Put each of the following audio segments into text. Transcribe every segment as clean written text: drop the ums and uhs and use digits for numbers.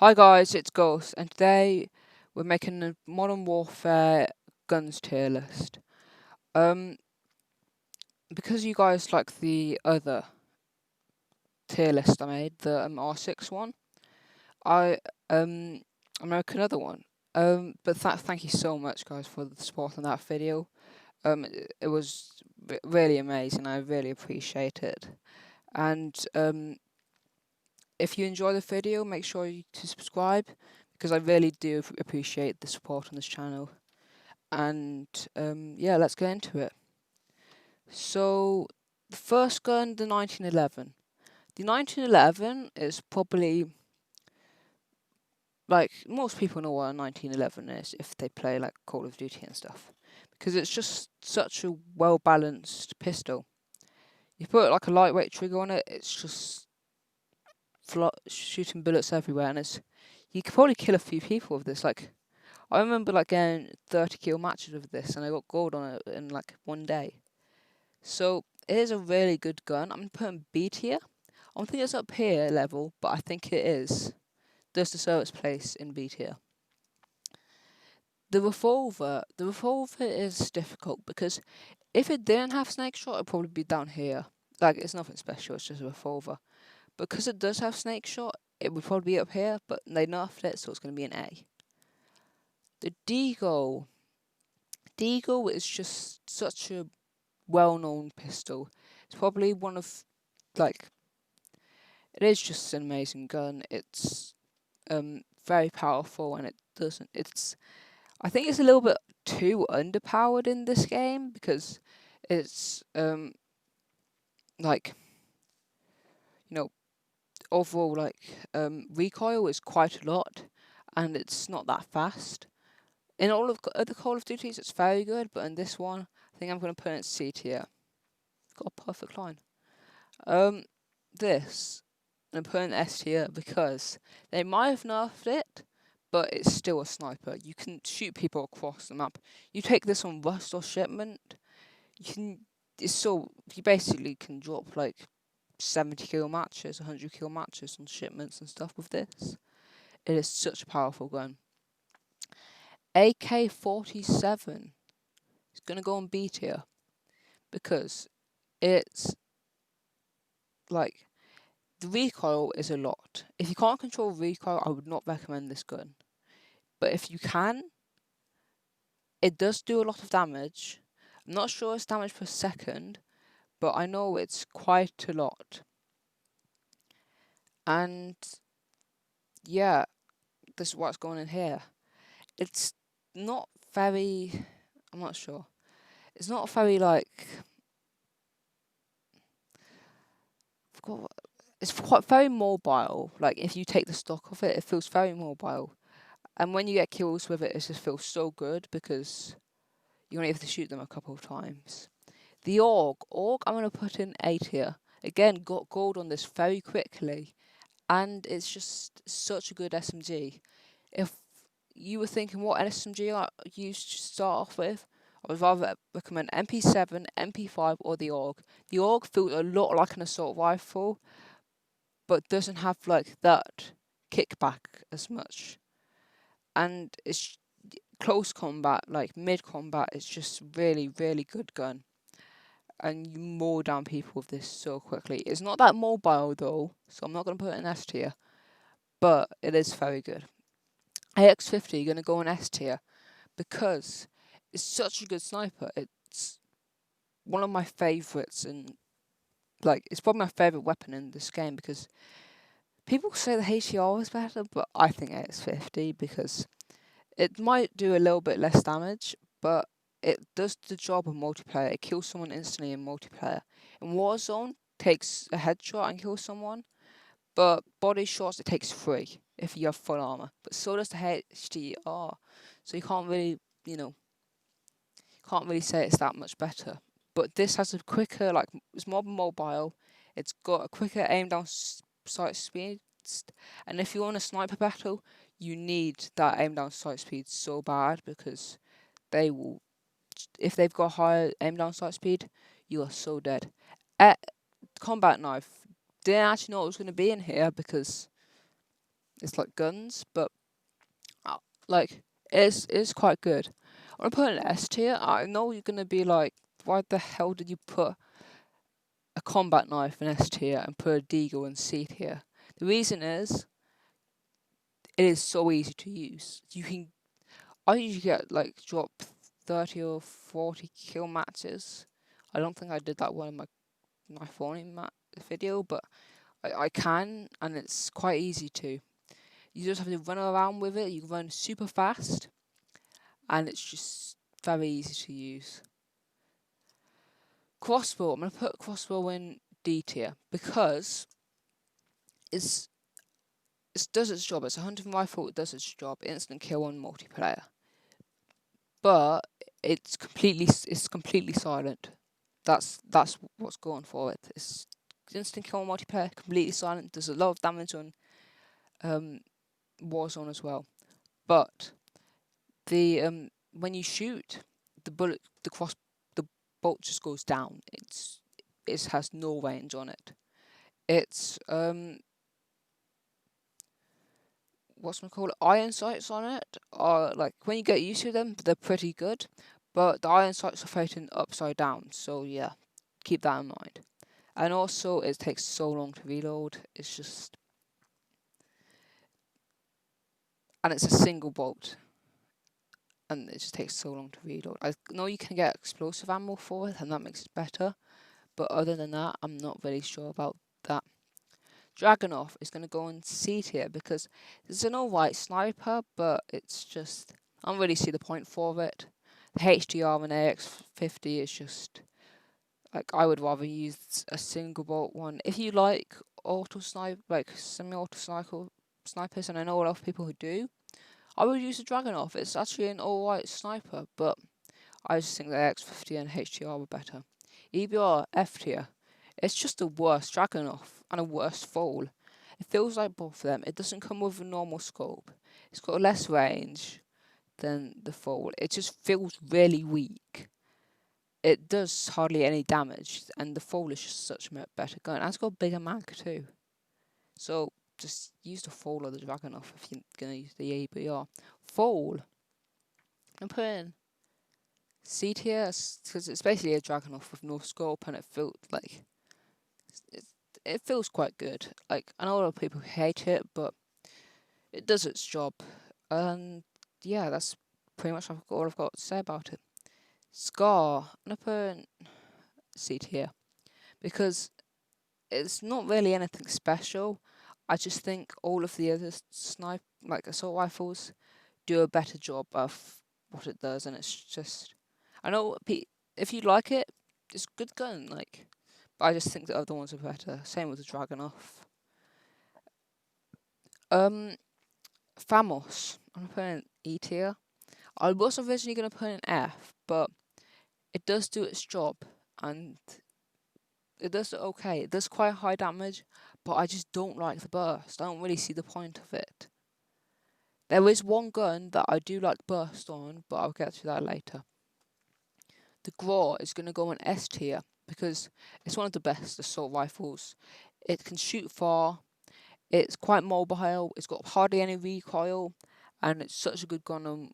Hi guys, it's Ghost, and today we're making a Modern Warfare guns tier list. Um, because you guys like the other tier list I made, the R6 one, I I'm making another one. But thank you so much, guys, for the support on that video. It was really amazing. I really appreciate it. And if you enjoy the video, make sure to subscribe because I really do appreciate the support on this channel. And yeah, let's get into it. So the first gun, the 1911. The 1911 is probably like most people know what a 1911 is if they play like Call of Duty and stuff, because it's just such a well balanced pistol. You put like a lightweight trigger on it, it's just shooting bullets everywhere, and you could probably kill a few people with this. Like I remember like getting 30 kill matches with this, and I got gold on it in like one day. So it is a really good gun. I'm putting B tier. I don't think it's up here level, but I think it is. Does deserve its place in B tier. The revolver is difficult because if it didn't have snake shot, it'd probably be down here. Like it's nothing special. It's just a revolver. Because it does have snake shot, it would probably be up here, but they nerfed it, so it's going to be an A. The Deagle. Deagle is just such a well-known pistol. It's probably one of like it is just an amazing gun. It's very powerful, and it doesn't. I think it's a little bit too underpowered in this game because it's like you know overall like recoil is quite a lot, and it's not that fast. In all of other Call of Duties, it's very good, but in this one, I think I'm going to put it in C tier. Got a perfect line. Um, this and put in S tier because they might have nerfed it, but it's still a sniper. You can shoot people across the map. You take this on Rust or Shipment, you can. It's so you basically can drop like 70 kill matches, 100 kill matches on shipments and stuff with this. It is such a powerful gun. AK-47 is gonna go on B tier because it's like the recoil is a lot. If you can't control recoil, I would not recommend this gun. But if you can, it does do a lot of damage. I'm not sure it's damage per second, but I know it's quite a lot. And yeah, this is what's going in here. It's not very. I'm not sure. It's not very like. It's quite very mobile. Like if you take the stock of it, it feels very mobile. And when you get kills with it, it just feels so good because you're only able to shoot them a couple of times. The AUG, I'm gonna put in A tier. Again, got gold on this very quickly, and it's just such a good SMG. If you were thinking what SMG you should start off with, I would rather recommend MP7, MP5, or the AUG. The AUG feels a lot like an assault rifle, but doesn't have like that kickback as much. And it's close combat, like mid combat, it's just really, really good gun. And you mow down people with this so quickly. It's not that mobile though, so I'm not going to put it in S tier, but it is very good. AX50 going to go in S tier because it's such a good sniper. It's one of my favourites, and like it's probably my favourite weapon in this game because people say the HCR is better, but I think AX50 because it might do a little bit less damage, but it does the job in multiplayer. It kills someone instantly in multiplayer. In Warzone, takes a headshot and kills someone, but body shots it takes 3 if you have full armor. But so does the HDR, so you can't really, can't really say it's that much better. But this has a quicker, like it's more mobile. It's got a quicker aim down sight speed, and if you're on a sniper battle, you need that aim down sight speed so bad because they will. If they've got higher aim down sight speed, you are so dead. Combat knife. Didn't actually know it was going to be in here because It's like guns, but uh, like it's quite good. I'm gonna put an S tier. I know you're gonna be like, why the hell did you put a combat knife in S tier and put a deagle in C tier? The reason is it is so easy to use. I usually get like drop 30 or 40 kill matches. I don't think I did that one in my phone video, but I can, and it's quite easy to. You just have to run around with it. You run super fast, and it's just very easy to use. Crossbow. I'm gonna put crossbow in D tier because it's it does its job. It's a hunting rifle. It does its job. Instant kill on multiplayer, but it's completely silent. That's what's going for it. It's instant kill on multiplayer, completely silent. Does a lot of damage on um, Warzone as well, but the when you shoot, the bolt just goes down. It has no range on it. It's what's it called? Iron sights on it are like when you get used to them, they're pretty good. But the iron sights are facing upside down, so yeah, keep that in mind. And also, it takes so long to reload. It's just, and it's a single bolt, and it just takes so long to reload. I know you can get explosive ammo for it, and that makes it better. But other than that, I'm not really sure about that. Dragunov is going to go in C tier because it's an alright sniper, but it's just, I don't really see the point for it. The HDR and AX50 is just, like, I would rather use a single bolt one. If you like auto snipe, like semi-auto snipers, and I know a lot of people who do, I would use a Dragunov. It's actually an alright sniper, but I just think the AX50 and HDR were better. EBR F tier. It's just a worse Dragunov and a worse foal. It feels like both of them. It doesn't come with a normal scope. It's got less range than the foal. It just feels really weak. It does hardly any damage, and the foal is just such a better gun. And it's got a bigger mag too. So just use the foal or the Dragunov if you're gonna use the EBR. Foal. I'm putting C tier because it's basically a Dragunov with no scope, and it feels like it, it feels quite good. Like, I know a lot of people hate it, but it does its job. And yeah, that's pretty much all I've got to say about it. Scar, I'm gonna put C tier because it's not really anything special. I just think all of the other like assault rifles, do a better job of what it does, and it's just, I know if you like it, it's a good gun. Like, but I just think the other ones are better. Same with the Dragunov. Um, Famos, I'm putting E tier. I was originally gonna put an F, but it does do its job, and it does okay. It does quite high damage, but I just don't like the burst. I don't really see the point of it. There is one gun that I do like burst on, but I'll get to that later. The Graw is going to go in S tier because it's one of the best assault rifles. It can shoot far, it's quite mobile, it's got hardly any recoil, and it's such a good gun on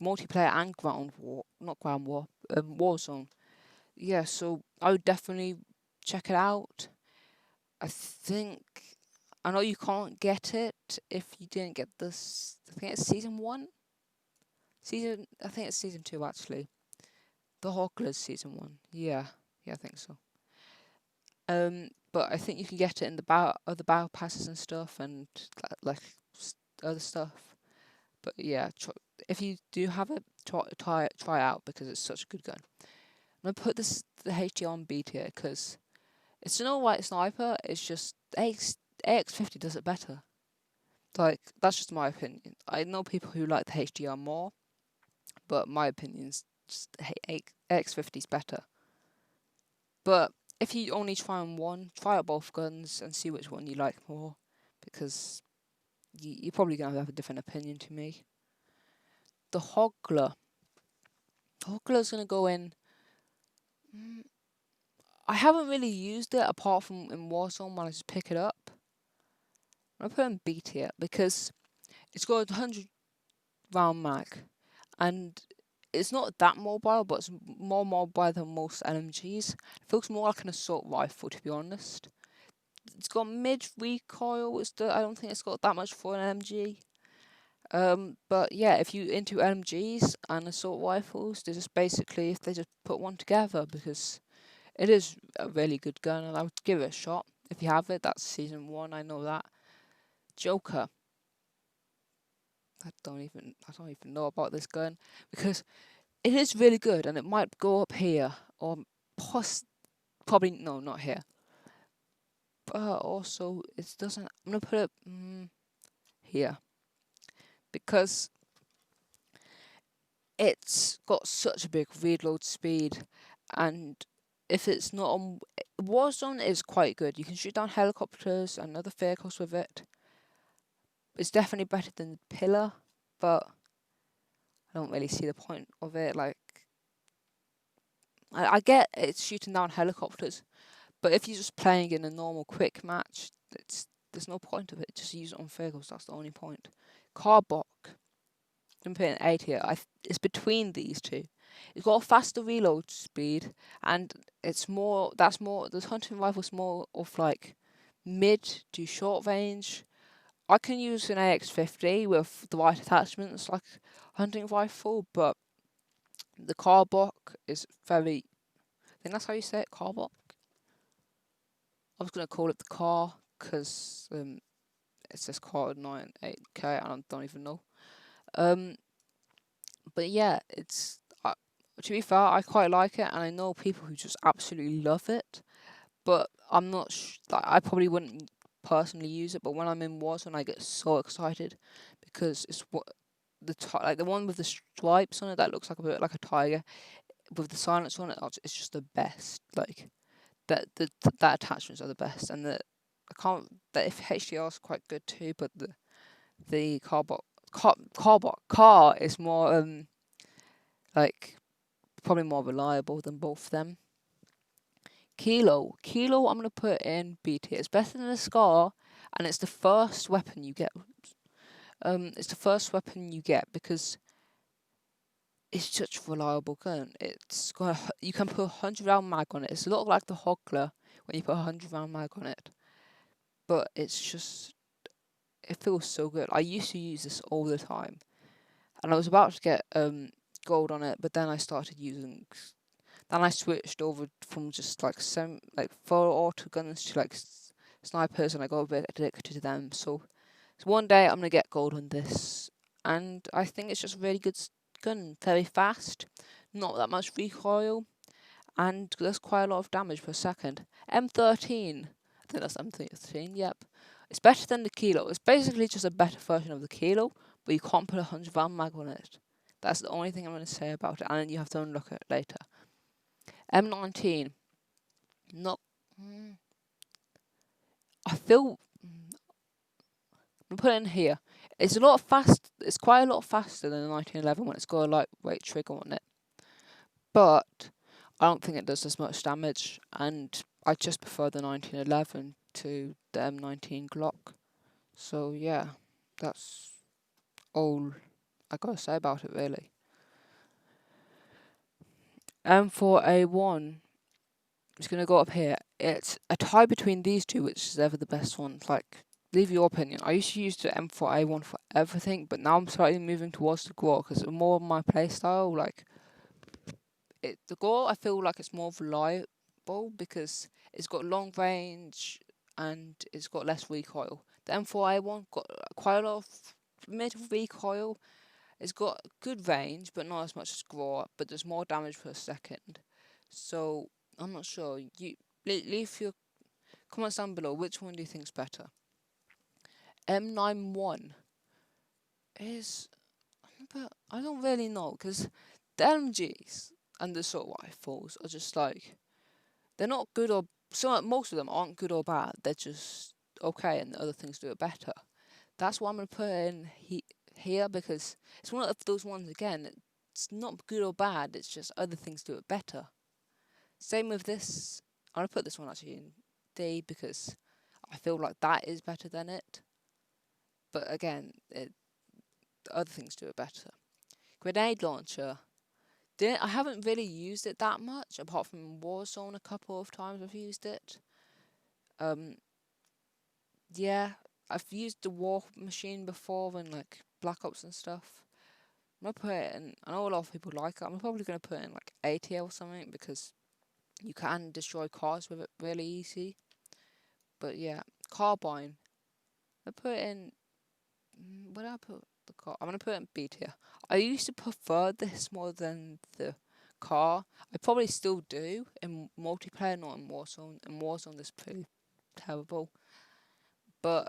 multiplayer and ground war, not ground war, Warzone. Yeah, so I would definitely check it out. I think I know you can't get it if you didn't get this. I think it's season 1. I think it's season 2 actually. The Hawklers season 1. Yeah, I think so. But I think you can get it in the battle passes and stuff, and like other stuff. But yeah, if you do have it, try it out because it's such a good gun. I'm gonna put the HDR on B tier because it's an alright sniper. It's just AX50 does it better. Like, that's just my opinion. I know people who like the HDR more, but my opinion's just AX50's better. But if you only try on one, try out both guns and see which one you like more, because you're probably gonna have a different opinion to me. The Hogler. Hogler's gonna go in. I haven't really used it apart from in Warzone when I just pick it up. I'm gonna put it in B tier because it's got a 100 round mag, and it's not that mobile, but it's more mobile than most LMGs. It feels more like an assault rifle, to be honest. It's got mid recoil. I don't think it's got that much for an LMG. But yeah, if you into LMGs and assault rifles, they just basically if they just put one together because it is a really good gun, and I would give it a shot if you have it. That's season 1. I know that. Joker. I don't even know about this gun because it is really good, and it might go up here or probably no, not here. But also, it doesn't. I'm gonna put it here because it's got such a big reload speed, and if it's not on Warzone, is quite good. You can shoot down helicopters and other vehicles with it. It's definitely better than the Pillar, but I don't really see the point of it. Like, I get it's shooting down helicopters, but if you're just playing in a normal quick match, there's no point of it. Just use it on vehicles. That's the only point. Carbok. I'm putting 8 here. It's between these two. It's got a faster reload speed, and it's more. That's more. The hunting rifle's more of like mid to short range. I can use an AX50 with the right attachments, like hunting rifle, but the Carbok is very. I think that's how you say it, Carbok. I was gonna call it the car because it says car 98K, and I don't even know. Um, but yeah, to be fair, I quite like it, and I know people who just absolutely love it. But I'm not. Like, I probably wouldn't personally use it, but when I'm in Warzone, I get so excited because it's what like the one with the stripes on it that looks like a bit like a tiger with the silence on it. It's just the best. Like that attachments are the best, and I can't. That if HDR is quite good too, but the car is more like probably more reliable than both of them. Kilo, I'm gonna put in B tier. It's better than a Scar, and it's the first weapon you get. It's the first weapon you get because it's such a reliable gun. You can put a 100 round mag on it. It's a lot like the Hogler when you put a 100 round mag on it, but it feels so good. I used to use this all the time, and I was about to get gold on it, but then I started using. Then I switched over from just like full auto guns to like snipers, and I got a bit addicted to them. So one day I'm gonna get gold on this, and I think it's just a really good gun. Very fast, not that much recoil, and does quite a lot of damage per second. M13, I think that's M13. Yep, it's better than the Kilo. It's basically just a better version of the Kilo, but you can't put a 100 round mag on it. That's the only thing I'm gonna say about it, and then you have to unlock it later. M19, not. I feel. I'm put it in here. It's a lot fast. It's quite a lot faster than the 1911 when it's got a lightweight trigger on it. But I don't think it does as much damage, and I just prefer the 1911 to the M19 Glock. So yeah, that's all I gotta say about it really. M4A1 is gonna go up here. It's a tie between these two, which is ever the best one. Like, leave your opinion. I used to use the M4A1 for everything, but now I'm slightly moving towards the Gore because it's more of my playstyle. Like, the Gore, I feel like it's more reliable because it's got long range and it's got less recoil. The M4A1 got quite a lot of mid recoil. It's got good range, but not as much as Gore, but there's more damage per second. So I'm not sure. You leave your comments down below. Which one do you think's better? M91 is, but I don't really know because the LMGs and the assault rifles are just like they're not good or most of them aren't good or bad. They're just okay, and the other things do it better. That's why I'm gonna put it in here because it's one of those ones again. It's not good or bad. It's just other things do it better. Same with this. I'm gonna put this one actually in D because I feel like that is better than it. But again, other things do it better. Grenade launcher. I haven't really used it that much, apart from Warzone. A couple of times I've used it. Um, yeah, I've used the War Machine before in like Black Ops and stuff. I'm gonna put it in. I know a lot of people like it. I'm probably gonna put it in like A tier or something because you can destroy cars with it really easy. But yeah, carbine. I put it in. Where did I put the car? I'm gonna put it in B tier. I used to prefer this more than the car. I probably still do in multiplayer, not in Warzone. In Warzone, this pretty terrible. But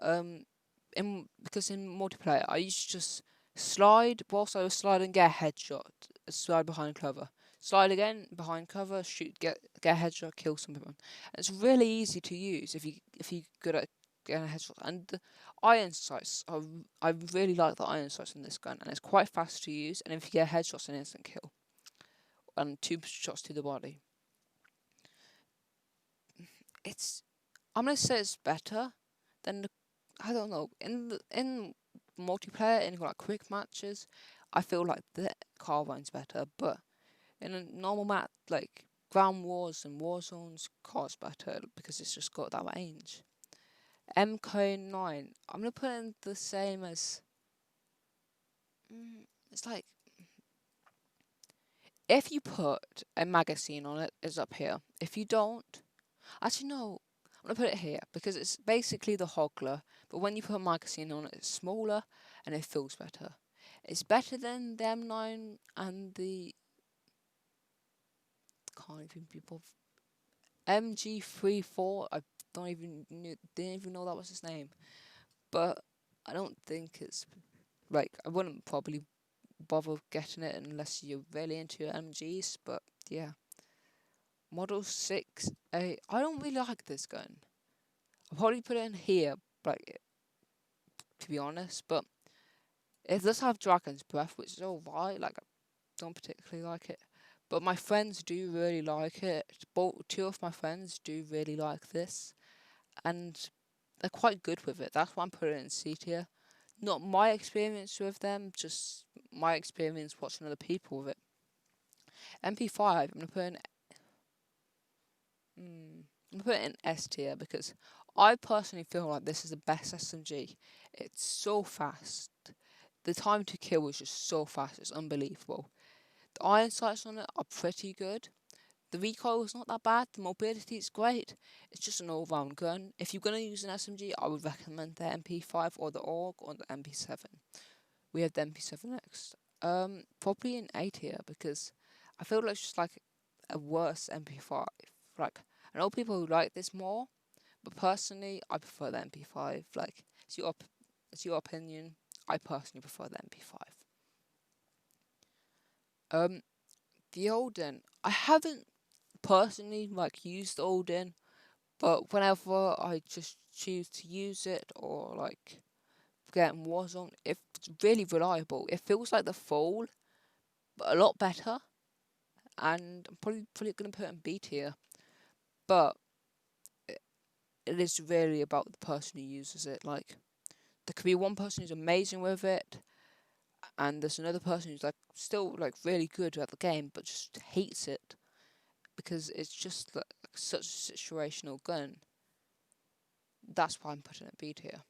in because in multiplayer, I used to just slide whilst I was sliding, get a headshot, slide behind cover, slide again behind cover, shoot, get a headshot, kill someone. And it's really easy to use if you good at getting a headshot. And the iron sights, I really like the iron sights in this gun, and it's quite fast to use. And if you get a headshot, it's an instant kill, and 2 shots to the body. It's I'm gonna say it's better than the I don't know in multiplayer in like quick matches. I feel like the carbine's better, but in a normal match like ground wars and war zones, car's better because it's just got that range. MK9, I'm gonna put in the same as. It's like if you put a magazine on it, it's up here. If you don't, actually no, I'm gonna put it here because it's basically the Hogler, but when you put a magazine on it, it's smaller and it feels better. It's better than the M9 and the can't even be bothered. MG34. I didn't even know that was his name, but I don't think it's like I wouldn't probably bother getting it unless you're really into MGs. But yeah, Model 6A. I don't really like this gun. I'll probably put it in here, like to be honest, but it does have Dragon's Breath, which is alright. Like, I don't particularly like it. But my friends do really like it. Both two of my friends do really like this. And they're quite good with it. That's why I'm putting it in C tier. Not my experience with them, just my experience watching other people with it. MP5, I'm gonna put it in S tier because I personally feel like this is the best SMG. It's so fast. The time to kill is just so fast. It's unbelievable. The iron sights on it are pretty good. The recoil is not that bad. The mobility is great. It's just an all-round gun. If you're gonna use an SMG, I would recommend the MP5 or the AUG or the MP7. We have the MP7 next. Probably an A tier because I feel like it's just like a worse MP5. Like I know people who like this more, but personally, I prefer the MP5. Like it's your opinion. I personally prefer the MP5. Um, the Odin. I haven't personally like used Odin, but whenever I just choose to use it or like get in Warzone, it's really reliable. It feels like the Fall, but a lot better. And I'm probably gonna put it in B tier, but it is really about the person who uses it. Like there could be one person who's amazing with it, and there's another person who's like still like really good at the game, but just hates it because it's just like such a situational gun. That's why I'm putting it B tier.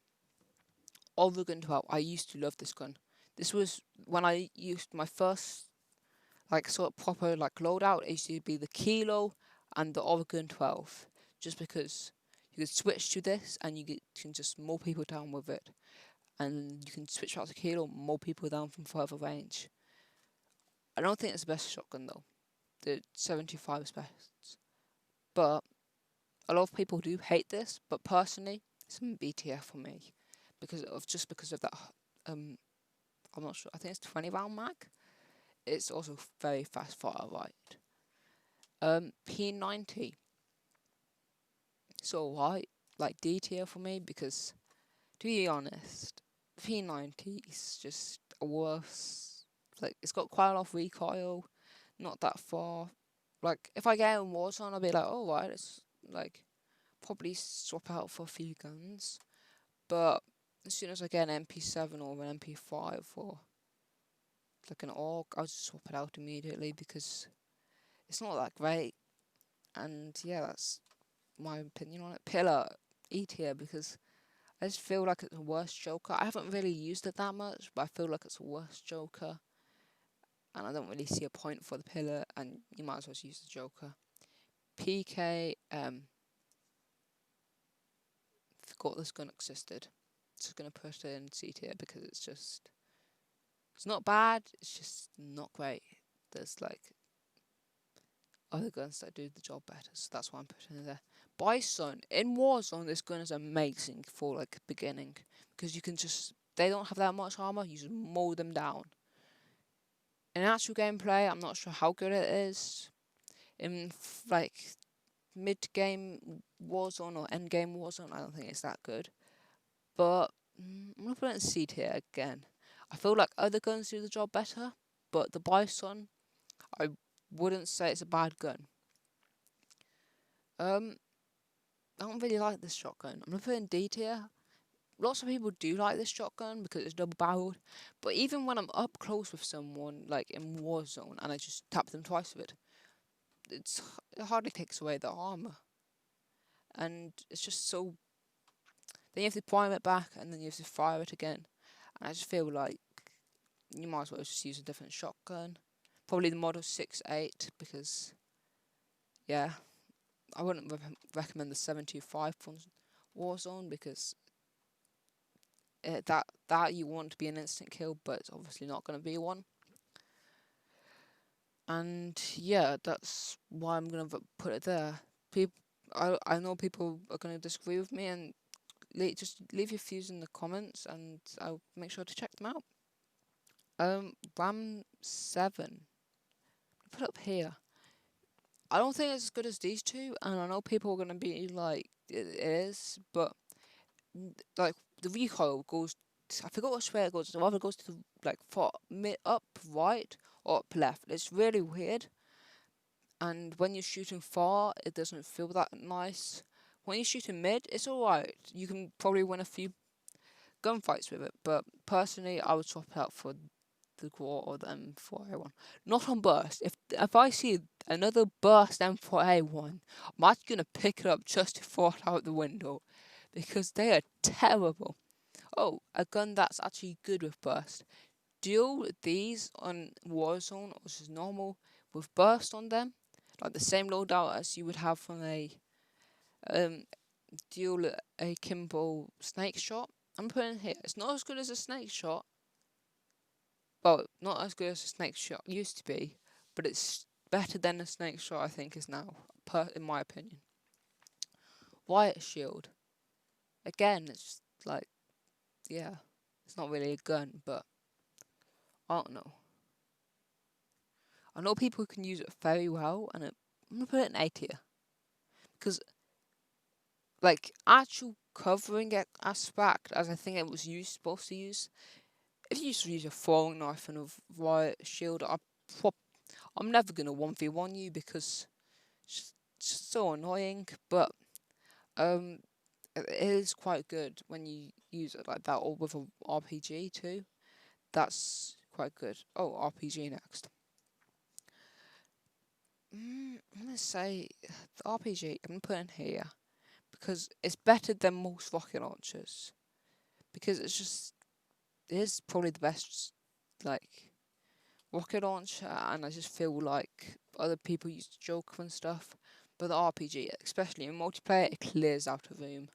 Oregon 12. I used to love this gun. This was when I used my first like sort of proper like loadout. It used to be the Kilo and the Oregon 12, just because you could switch to this and can just mow people down with it, and you can switch out to Kilo, mow people down from further range. I don't think it's the best shotgun though. The 75 is best, but a lot of people do hate this. But personally, it's a BTF for me because of that. Um, I'm not sure. I think it's 20 round mag. It's also very fast fire right. P90. So alright, like D tier for me because to be honest, P90 is just a worse. Like it's got quite a lot of recoil, not that far. Like if I get in Warzone, I'll be like, oh right, it's like probably swap out for a few guns. But as soon as I get an MP7 or an MP5 or like an AUG, I'll just swap it out immediately because it's not that great. And yeah, that's my opinion on it. Pillar, E tier, because I just feel like it's a worse Joker. I haven't really used it that much, but I feel like it's a worse Joker. And I don't really see a point for the Pillar, and you might as well use the Joker. PK, forgot this gun existed. Just gonna put it in C tier because it's not bad, it's just not great. There's like other guns that do the job better, so that's why I'm putting it there. Bison, in Warzone, this gun is amazing for like beginning because you can just, they don't have that much armor, you just mow them down. In actual gameplay, I'm not sure how good it is. In like mid-game Warzone or end-game Warzone, I don't think it's that good. But I'm gonna put it in C tier again. I feel like other guns do the job better, but the Bison, I wouldn't say it's a bad gun. I don't really like this shotgun. I'm gonna put it in D tier. Lots of people do like this shotgun because it's double barreled, but even when I'm up close with someone, like in Warzone, and I just tap them twice with it hardly takes away the armor, and it's just so. Then you have to prime it back, and then you have to fire it again, and I just feel like you might as well just use a different shotgun. Probably the Model 6.8 because yeah, I wouldn't recommend the 7.25 from Warzone because that you want to be an instant kill, but it's obviously not going to be one. And yeah, that's why I'm gonna put it there. People, I know people are gonna disagree with me, and just leave your views in the comments, and I'll make sure to check them out. Ram 7, put it up here. I don't think it's as good as these two, and I know people are gonna be like, it is, but like the recoil goes. I forgot which way it goes. It either goes to the like far mid up right or up left. It's really weird. And when you're shooting far, it doesn't feel that nice. When you're shooting mid, it's alright. You can probably win a few gunfights with it. But personally, I would swap it out for the Gore or the M4A1. Not on burst. If I see another burst M4A1, I'm actually gonna pick it up just to throw it out the window because they are terrible. Oh, a gun that's actually good with burst. Duel these on Warzone, which is normal, with burst on them, like the same loadout as you would have from a um duel a Kimbo snake shot. I'm putting here. It's not as good as a snake shot. Well, not as good as a snake shot used to be, but it's better than a snake shot I think is now, in my opinion. Riot Shield. Again, it's like, yeah, it's not really a gun, but I don't know. I know people can use it very well, and I'm gonna put it in A tier because, like, actual covering aspect, as I think it was supposed to use. If you just use a throwing knife and a riot shield, I'm never gonna 1v1 you because it's just so annoying. But um, it is quite good when you use it like that, or with a RPG too. That's quite good. Oh, RPG next. I'm gonna say the RPG. I'm gonna put in here because it's better than most rocket launchers. Because it is probably the best like rocket launcher, and I just feel like other people use the Joker and stuff. But the RPG, especially in multiplayer, it clears out a room.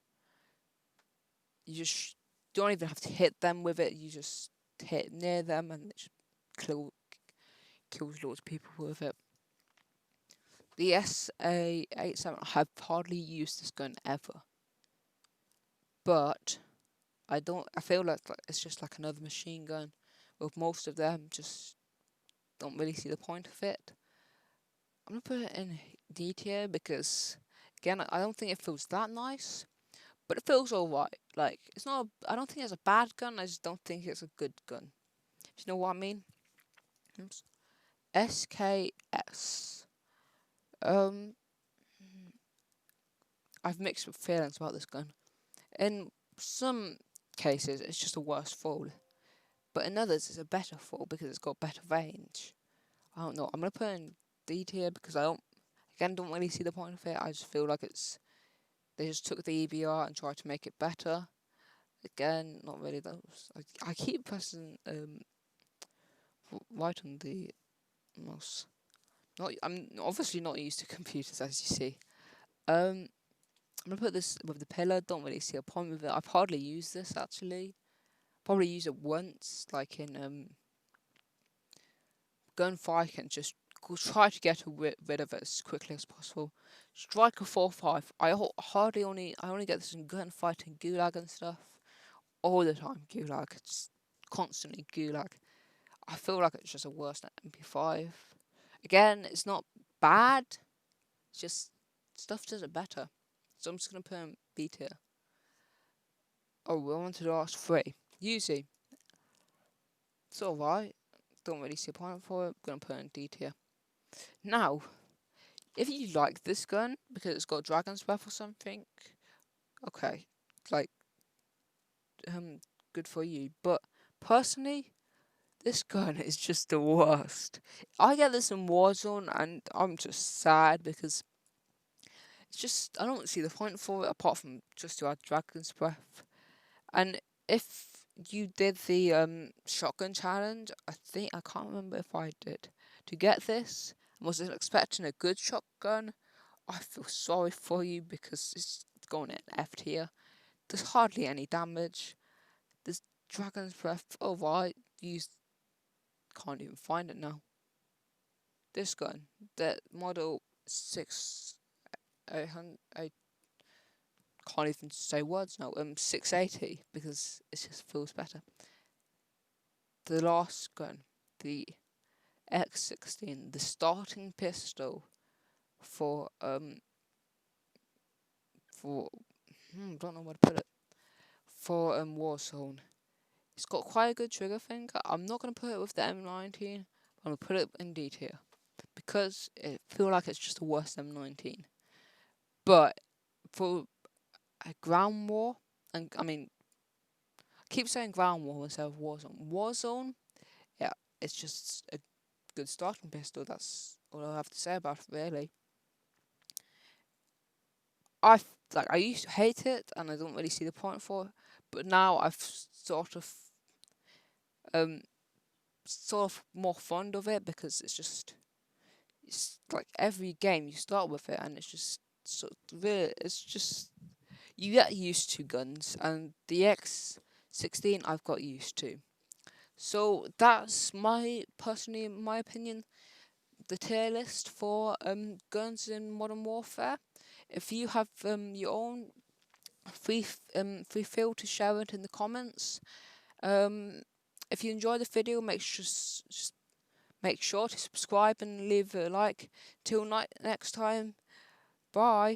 You just don't even have to hit them with it. You just hit near them, and it just kills loads of people with it. The SA-87, I have hardly used this gun ever, but I don't. I feel like it's just like another machine gun. With most of them, just don't really see the point of it. I'm gonna put it in D tier because, again, I don't think it feels that nice, but it feels alright. Like it's not. I don't think it's a bad gun. I just don't think it's a good gun. Do you know what I mean? Oops. SKS. Um, I've mixed feelings about this gun. In some cases, it's just a worse fall. But in others, it's a better fall because it's got better range. I don't know. I'm gonna put in D tier because I don't really see the point of it. I just feel like they just took the EBR and tried to make it better. Again, not really. I keep pressing right on the mouse. I'm obviously not used to computers, as you see. I'm gonna put this with the pillar. Don't really see a point with it. I've hardly used this actually. Probably use it once, like in gunfight, and just try to get rid of it as quickly as possible. Striker 4-5. I only get this in gunfight and gulag and stuff all the time. Gulag, it's constantly gulag. I feel like it's just a worse than MP5. Again, it's not bad. It's just stuff does it better. So I'm just gonna put in B tier. Oh, we're on to the last three. Uzi. It's alright. Don't really see a point for it. I'm gonna put in D tier. Now, if you like this gun because it's got Dragon's Breath or something, okay, like, good for you. But personally, this gun is just the worst. I get this in Warzone and I'm just sad because it's just, I don't see the point for it apart from just to add Dragon's Breath. And if you did the shotgun challenge, I can't remember if I did, to get this, and was expecting a good shotgun, I feel sorry for you because it's going in F tier. There's hardly any damage. There's Dragon's Breath. Oh right, you can't even find it now. This gun, the model 6800, I can't even say words now. 680 because it just feels better. The last gun, the X16, the starting pistol for don't know where to put it, for Warzone. It's got quite a good trigger finger. I'm not gonna put it with the M19. I'm gonna put it in D tier because it feel like it's just a worse M19. But for a ground war, and I mean, I keep saying ground war instead of Warzone. Warzone, yeah, it's just a good starting pistol. That's all I have to say about it, really. I used to hate it, and I don't really see the point for it. But now I've um sort of more fond of it because it's like every game you start with it, and it's just really it's just you get used to guns, and the X16 I've got used to. So that's my opinion, the tier list for guns in Modern Warfare. If you have your own, free feel to share it in the comments. If you enjoy the video, make sure to subscribe and leave a like. Till next time, bye.